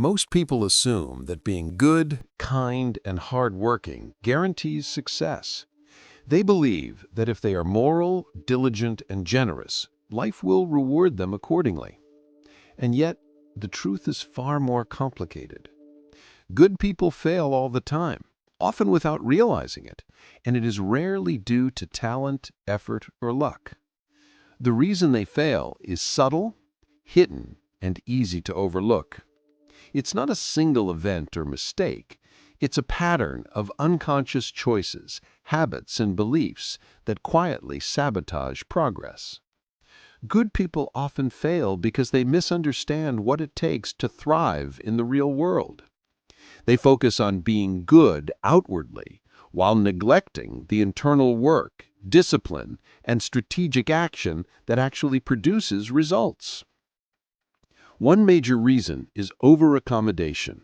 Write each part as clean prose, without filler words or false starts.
Most people assume that being good, kind, and hardworking guarantees success. They believe that if they are moral, diligent, and generous, life will reward them accordingly. And yet, the truth is far more complicated. Good people fail all the time, often without realizing it, and it is rarely due to talent, effort, or luck. The reason they fail is subtle, hidden, and easy to overlook. It's not a single event or mistake. It's a pattern of unconscious choices, habits, and beliefs that quietly sabotage progress. Good people often fail because they misunderstand what it takes to thrive in the real world. They focus on being good outwardly while neglecting the internal work, discipline, and strategic action that actually produces results. One major reason is over-accommodation.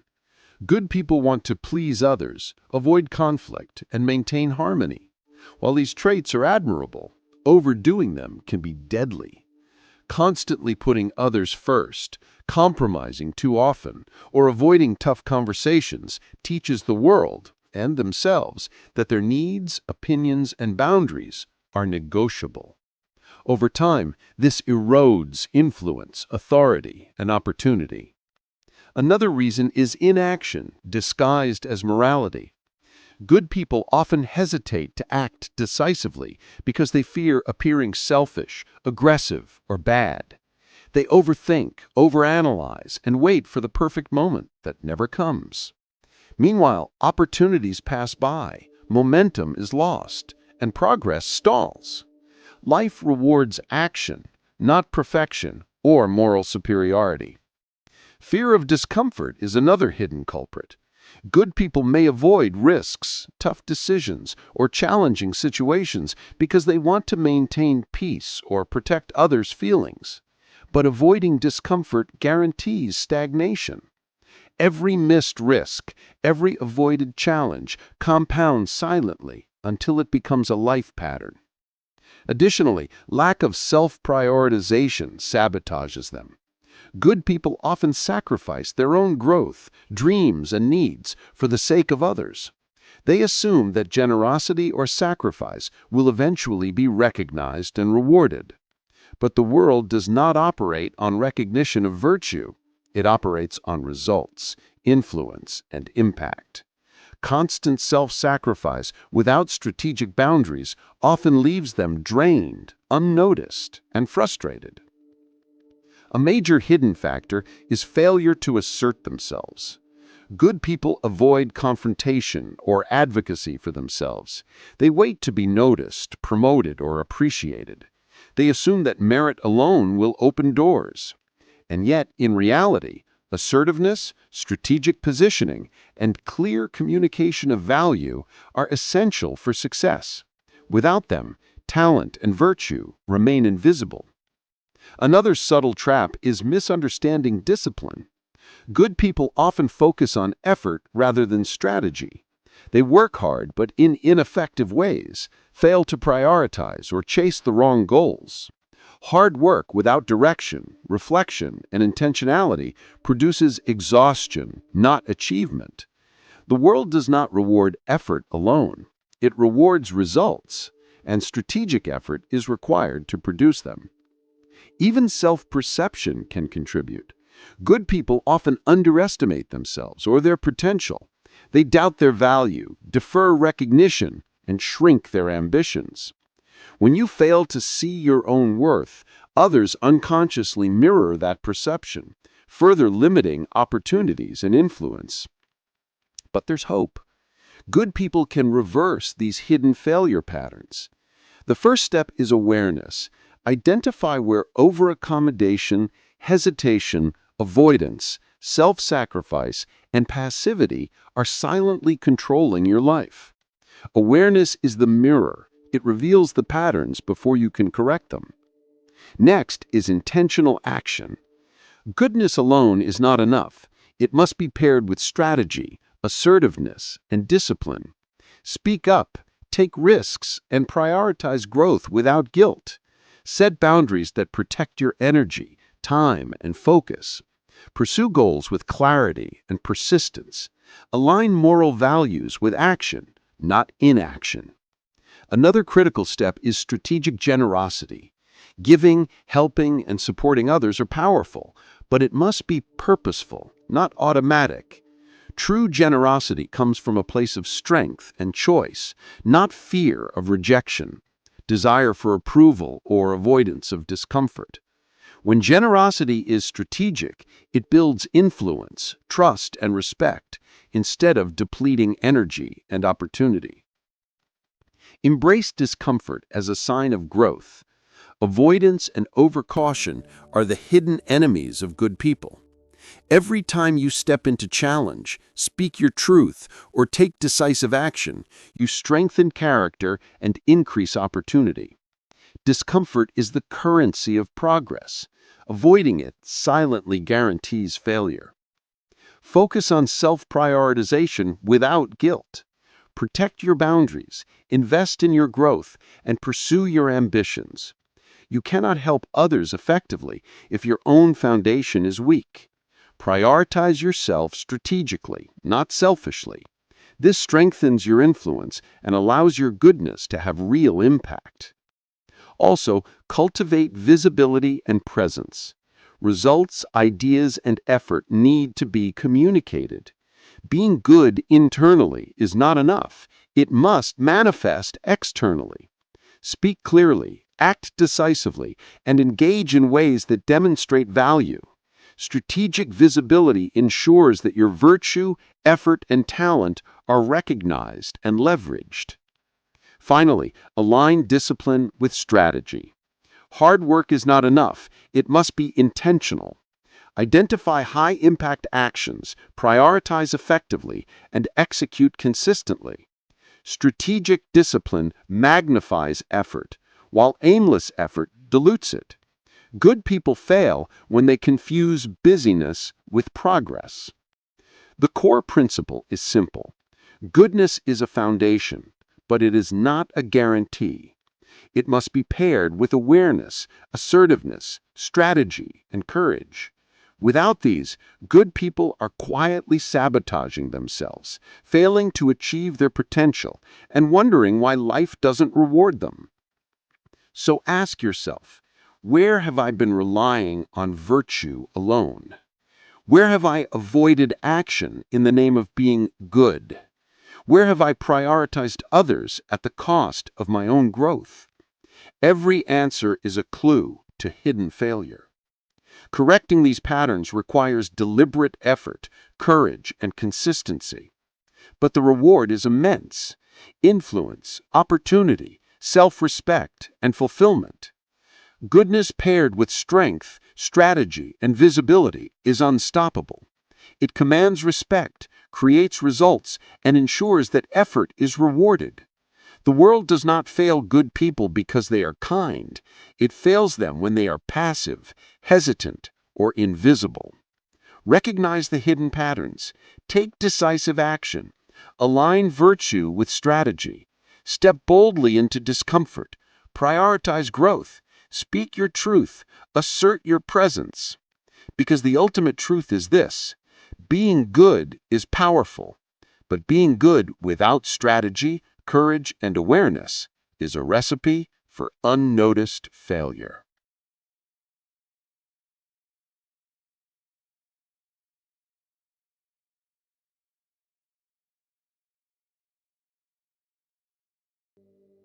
Good people want to please others, avoid conflict, and maintain harmony. While these traits are admirable, overdoing them can be deadly. Constantly putting others first, compromising too often, or avoiding tough conversations teaches the world and themselves that their needs, opinions, and boundaries are negotiable. Over time, this erodes influence, authority, and opportunity. Another reason is inaction, disguised as morality. Good people often hesitate to act decisively because they fear appearing selfish, aggressive, or bad. They overthink, overanalyze, and wait for the perfect moment that never comes. Meanwhile, opportunities pass by, momentum is lost, and progress stalls. Life rewards action, not perfection or moral superiority. Fear of discomfort is another hidden culprit. Good people may avoid risks, tough decisions, or challenging situations because they want to maintain peace or protect others' feelings. But avoiding discomfort guarantees stagnation. Every missed risk, every avoided challenge compounds silently until it becomes a life pattern. Additionally, lack of self-prioritization sabotages them. Good people often sacrifice their own growth, dreams, and needs for the sake of others. They assume that generosity or sacrifice will eventually be recognized and rewarded. But the world does not operate on recognition of virtue. It operates on results, influence, and impact. Constant self-sacrifice without strategic boundaries often leaves them drained, unnoticed, and frustrated. A major hidden factor is failure to assert themselves. Good people avoid confrontation or advocacy for themselves. They wait to be noticed, promoted, or appreciated. They assume that merit alone will open doors. And yet, in reality, assertiveness, strategic positioning, and clear communication of value are essential for success. Without them, talent and virtue remain invisible. Another subtle trap is misunderstanding discipline. Good people often focus on effort rather than strategy. They work hard but in ineffective ways, fail to prioritize, or chase the wrong goals. Hard work without direction, reflection, and intentionality produces exhaustion, not achievement. The world does not reward effort alone. It rewards results, and strategic effort is required to produce them. Even self-perception can contribute. Good people often underestimate themselves or their potential. They doubt their value, defer recognition, and shrink their ambitions. When you fail to see your own worth, others unconsciously mirror that perception, further limiting opportunities and influence. But there's hope. Good people can reverse these hidden failure patterns. The first step is awareness. Identify where over-accommodation, hesitation, avoidance, self-sacrifice, and passivity are silently controlling your life. Awareness is the mirror. It reveals the patterns before you can correct them. Next is intentional action. Goodness alone is not enough. It must be paired with strategy, assertiveness, and discipline. Speak up, take risks, and prioritize growth without guilt. Set boundaries that protect your energy, time, and focus. Pursue goals with clarity and persistence. Align moral values with action, not inaction. Another critical step is strategic generosity. Giving, helping, and supporting others are powerful, but it must be purposeful, not automatic. True generosity comes from a place of strength and choice, not fear of rejection, desire for approval, or avoidance of discomfort. When generosity is strategic, it builds influence, trust, and respect, instead of depleting energy and opportunity. Embrace discomfort as a sign of growth. Avoidance and overcaution are the hidden enemies of good people. Every time you step into challenge, speak your truth, or take decisive action, you strengthen character and increase opportunity. Discomfort is the currency of progress. Avoiding it silently guarantees failure. Focus on self-prioritization without guilt. Protect your boundaries, invest in your growth, and pursue your ambitions. You cannot help others effectively if your own foundation is weak. Prioritize yourself strategically, not selfishly. This strengthens your influence and allows your goodness to have real impact. Also, cultivate visibility and presence. Results, ideas, and effort need to be communicated. Being good internally is not enough. It must manifest externally. Speak clearly, act decisively, and engage in ways that demonstrate value. Strategic visibility ensures that your virtue, effort, and talent are recognized and leveraged. Finally, align discipline with strategy. Hard work is not enough. It must be intentional. Identify high-impact actions, prioritize effectively, and execute consistently. Strategic discipline magnifies effort, while aimless effort dilutes it. Good people fail when they confuse busyness with progress. The core principle is simple. Goodness is a foundation, but it is not a guarantee. It must be paired with awareness, assertiveness, strategy, and courage. Without these, good people are quietly sabotaging themselves, failing to achieve their potential, and wondering why life doesn't reward them. So ask yourself, where have I been relying on virtue alone? Where have I avoided action in the name of being good? Where have I prioritized others at the cost of my own growth? Every answer is a clue to hidden failure. Correcting these patterns requires deliberate effort, courage, and consistency. But the reward is immense: influence, opportunity, self-respect, and fulfillment. Goodness paired with strength, strategy, and visibility is unstoppable. It commands respect, creates results, and ensures that effort is rewarded. The world does not fail good people because they are kind. It fails them when they are passive, hesitant, or invisible. Recognize the hidden patterns. Take decisive action. Align virtue with strategy. Step boldly into discomfort. Prioritize growth. Speak your truth. Assert your presence. Because the ultimate truth is this: being good is powerful, but being good without strategy, courage, and awareness is a recipe for unnoticed failure.